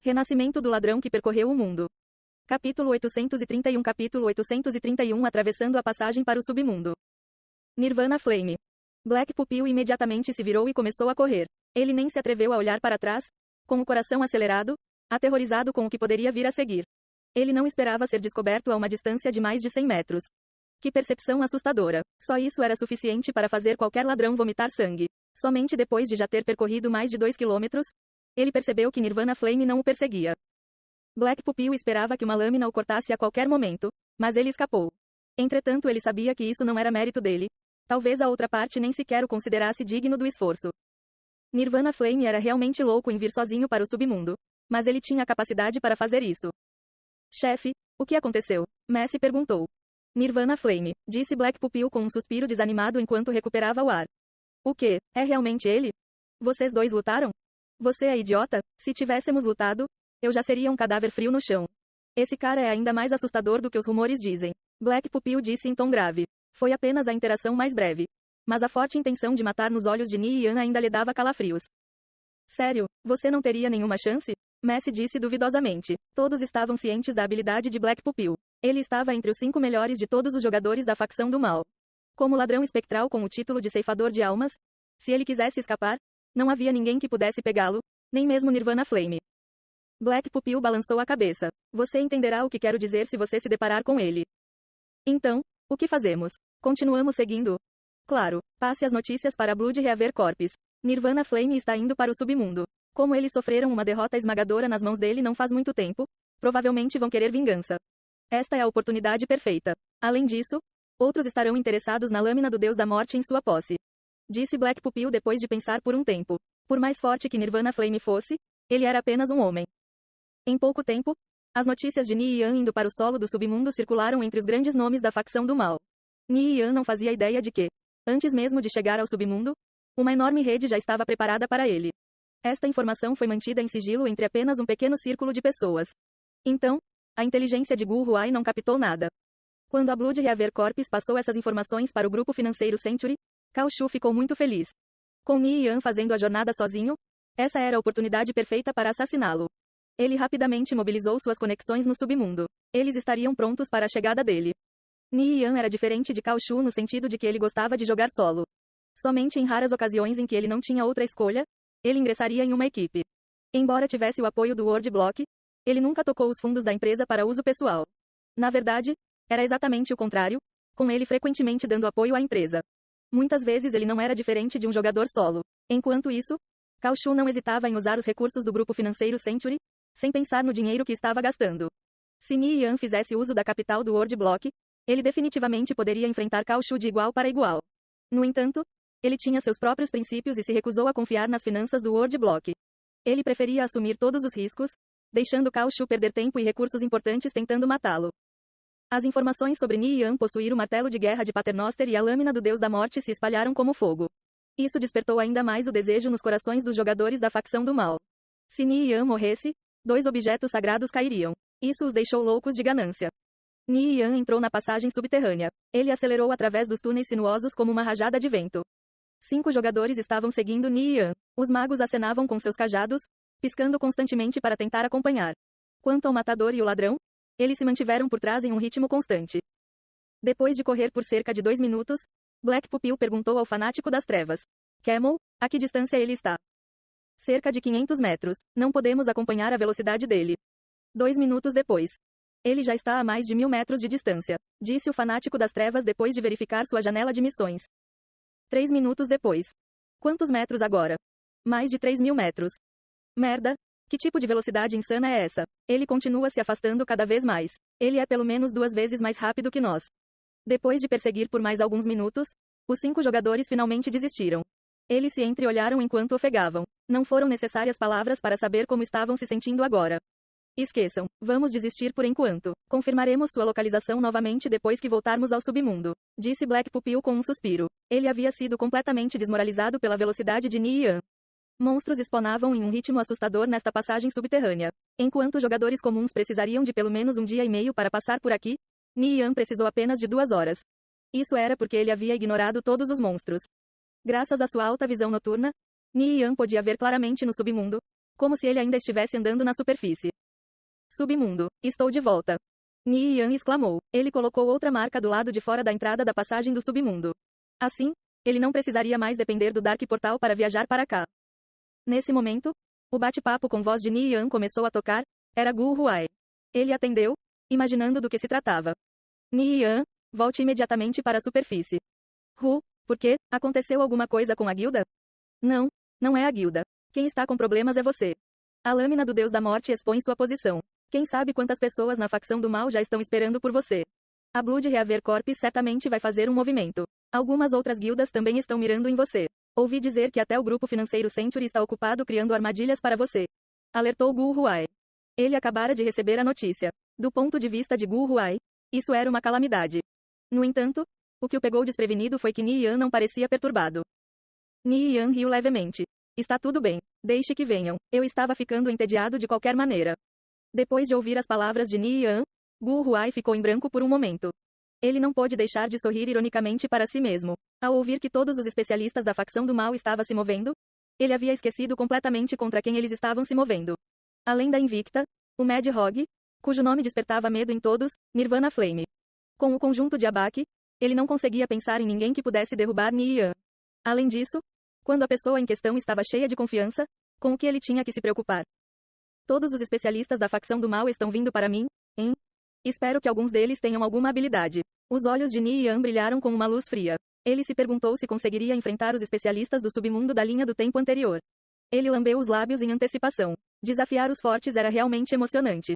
Renascimento do ladrão que percorreu o mundo. Capítulo 831 Capítulo 831 Atravessando a passagem para o submundo. Nirvana Flame. Black Pupil imediatamente se virou e começou a correr. Ele nem se atreveu a olhar para trás, com o coração acelerado, aterrorizado com o que poderia vir a seguir. Ele não esperava ser descoberto a uma distância de mais de 100 metros. Que percepção assustadora. Só isso era suficiente para fazer qualquer ladrão vomitar sangue. Somente depois de já ter percorrido mais de 2 quilômetros, ele percebeu que Nirvana Flame não o perseguia. Black Pupil esperava que uma lâmina o cortasse a qualquer momento, mas ele escapou. Entretanto, ele sabia que isso não era mérito dele. Talvez a outra parte nem sequer o considerasse digno do esforço. Nirvana Flame era realmente louco em vir sozinho para o submundo, mas ele tinha a capacidade para fazer isso. Chefe, o que aconteceu? Messi perguntou. Nirvana Flame, disse Black Pupil com um suspiro desanimado enquanto recuperava o ar. O quê? É realmente ele? Vocês dois lutaram? Você é idiota? Se tivéssemos lutado, eu já seria um cadáver frio no chão. Esse cara é ainda mais assustador do que os rumores dizem. Black Pupil disse em tom grave. Foi apenas a interação mais breve. Mas a forte intenção de matar nos olhos de Nian ainda lhe dava calafrios. Sério, você não teria nenhuma chance? Messi disse duvidosamente. Todos estavam cientes da habilidade de Black Pupil. Ele estava entre os 5 melhores de todos os jogadores da facção do mal. Como ladrão espectral com o título de ceifador de almas, se ele quisesse escapar, não havia ninguém que pudesse pegá-lo, nem mesmo Nirvana Flame. Black Pupil balançou a cabeça. Você entenderá o que quero dizer se você se deparar com ele. Então, o que fazemos? Continuamos seguindo? Claro, passe as notícias para Blood Reaver Corps. Nirvana Flame está indo para o submundo. Como eles sofreram uma derrota esmagadora nas mãos dele não faz muito tempo, provavelmente vão querer vingança. Esta é a oportunidade perfeita. Além disso, outros estarão interessados na lâmina do Deus da Morte em sua posse. Disse Black Pupil depois de pensar por um tempo. Por mais forte que Nirvana Flame fosse, ele era apenas um homem. Em pouco tempo, as notícias de Nian indo para o solo do submundo circularam entre os grandes nomes da facção do mal. Nian não fazia ideia de que, antes mesmo de chegar ao submundo, uma enorme rede já estava preparada para ele. Esta informação foi mantida em sigilo entre apenas um pequeno círculo de pessoas. Então, a inteligência de Gu Huai não captou nada. Quando a Blood Reaver Corps passou essas informações para o grupo financeiro Century, Cao Shu ficou muito feliz. Com Nian fazendo a jornada sozinho, essa era a oportunidade perfeita para assassiná-lo. Ele rapidamente mobilizou suas conexões no submundo. Eles estariam prontos para a chegada dele. Nian era diferente de Cao Shu no sentido de que ele gostava de jogar solo. Somente em raras ocasiões em que ele não tinha outra escolha, ele ingressaria em uma equipe. Embora tivesse o apoio do Word Block, ele nunca tocou os fundos da empresa para uso pessoal. Na verdade, era exatamente o contrário, com ele frequentemente dando apoio à empresa. Muitas vezes ele não era diferente de um jogador solo. Enquanto isso, Cao Shu não hesitava em usar os recursos do grupo financeiro Century, sem pensar no dinheiro que estava gastando. Se Nian fizesse uso da capital do Word Block, ele definitivamente poderia enfrentar Cao Shu de igual para igual. No entanto, ele tinha seus próprios princípios e se recusou a confiar nas finanças do Word Block. Ele preferia assumir todos os riscos, deixando Cao Shu perder tempo e recursos importantes tentando matá-lo. As informações sobre Nian possuir o martelo de guerra de Paternoster e a lâmina do Deus da Morte se espalharam como fogo. Isso despertou ainda mais o desejo nos corações dos jogadores da facção do mal. Se Nian morresse, 2 objetos sagrados cairiam. Isso os deixou loucos de ganância. Nian entrou na passagem subterrânea. Ele acelerou através dos túneis sinuosos como uma rajada de vento. 5 jogadores estavam seguindo Nian. Os magos acenavam com seus cajados, piscando constantemente para tentar acompanhar. Quanto ao matador e o ladrão, eles se mantiveram por trás em um ritmo constante. Depois de correr por cerca de 2 minutos, Black Pupil perguntou ao fanático das trevas. Camel, a que distância ele está? Cerca de 500 metros. Não podemos acompanhar a velocidade dele. 2 minutos depois. Ele já está a mais de 1000 metros de distância, disse o fanático das trevas depois de verificar sua janela de missões. 3 minutos depois. Quantos metros agora? Mais de 3000 metros. Merda! Que tipo de velocidade insana é essa? Ele continua se afastando cada vez mais. Ele é pelo menos 2 vezes mais rápido que nós. Depois de perseguir por mais alguns minutos, os 5 jogadores finalmente desistiram. Eles se entreolharam enquanto ofegavam. Não foram necessárias palavras para saber como estavam se sentindo agora. Esqueçam, vamos desistir por enquanto. Confirmaremos sua localização novamente depois que voltarmos ao submundo, disse Black Pupil com um suspiro. Ele havia sido completamente desmoralizado pela velocidade de Nian. Monstros spawnavam em um ritmo assustador nesta passagem subterrânea. Enquanto jogadores comuns precisariam de pelo menos 1 dia e meio para passar por aqui, Nian precisou apenas de 2 horas. Isso era porque ele havia ignorado todos os monstros. Graças à sua alta visão noturna, Nian podia ver claramente no submundo, Como se ele ainda estivesse andando na superfície. Submundo. Estou de volta. Ni Yan exclamou. Ele colocou outra marca do lado de fora da entrada da passagem do submundo. Assim, ele não precisaria mais depender do Dark Portal para viajar para cá. Nesse momento, o bate-papo com voz de Ni Yan começou a tocar. Era Gu Huai. Ele atendeu, imaginando do que se tratava. Ni Yan, volte imediatamente para a superfície. Por quê? Aconteceu alguma coisa com a guilda? Não, não é a guilda. Quem está com problemas é você. A lâmina do Deus da Morte expõe sua posição. Quem sabe quantas pessoas na facção do mal já estão esperando por você. A Blood Reaver Corp certamente vai fazer um movimento. Algumas outras guildas também estão mirando em você. Ouvi dizer que até o grupo financeiro Century está ocupado criando armadilhas para você. Alertou Gu Huai. Ele acabara de receber a notícia. Do ponto de vista de Gu Huai, isso era uma calamidade. No entanto, o que o pegou desprevenido foi que Ni Yan não parecia perturbado. Ni Yan riu levemente. Está tudo bem. Deixe que venham. Eu estava ficando entediado de qualquer maneira. Depois de ouvir as palavras de Ni Yan, Gu Huai ficou em branco por um momento. Ele não pôde deixar de sorrir ironicamente para si mesmo. Ao ouvir que todos os especialistas da facção do mal estavam se movendo, ele havia esquecido completamente contra quem eles estavam se movendo. Além da Invicta, o Mad Hog, cujo nome despertava medo em todos, Nirvana Flame. Com o conjunto de Abaque, ele não conseguia pensar em ninguém que pudesse derrubar Ni Yan. Além disso, quando a pessoa em questão estava cheia de confiança, com o que ele tinha que se preocupar. Todos os especialistas da facção do mal estão vindo para mim, hein? Espero que alguns deles tenham alguma habilidade. Os olhos de Ni Yan brilharam com uma luz fria. Ele se perguntou se conseguiria enfrentar os especialistas do submundo da linha do tempo anterior. Ele lambeu os lábios em antecipação. Desafiar os fortes era realmente emocionante.